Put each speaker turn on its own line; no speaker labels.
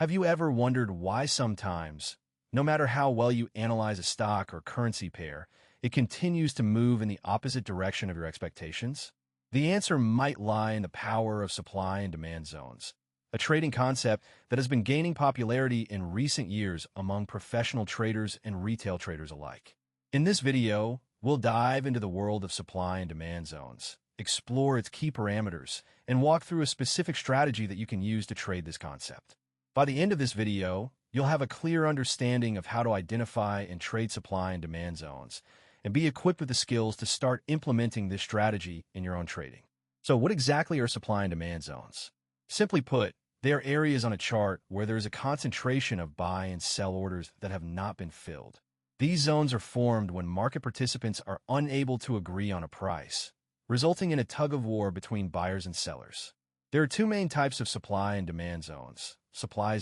Have you ever wondered why sometimes, no matter how well you analyze a stock or currency pair, it continues to move in the opposite direction of your expectations? The answer might lie in the power of supply and demand zones, a trading concept that has been gaining popularity in recent years among professional traders and retail traders alike. In this video, we'll dive into the world of supply and demand zones, explore its key parameters, and walk through a specific strategy that you can use to trade this concept. By the end of this video, you'll have a clear understanding of how to identify and trade supply and demand zones, and be equipped with the skills to start implementing this strategy in your own trading. So what exactly are supply and demand zones? Simply put, they are areas on a chart where there is a concentration of buy and sell orders that have not been filled. These zones are formed when market participants are unable to agree on a price, resulting in a tug-of-war between buyers and sellers. There are two main types of supply and demand zones: supply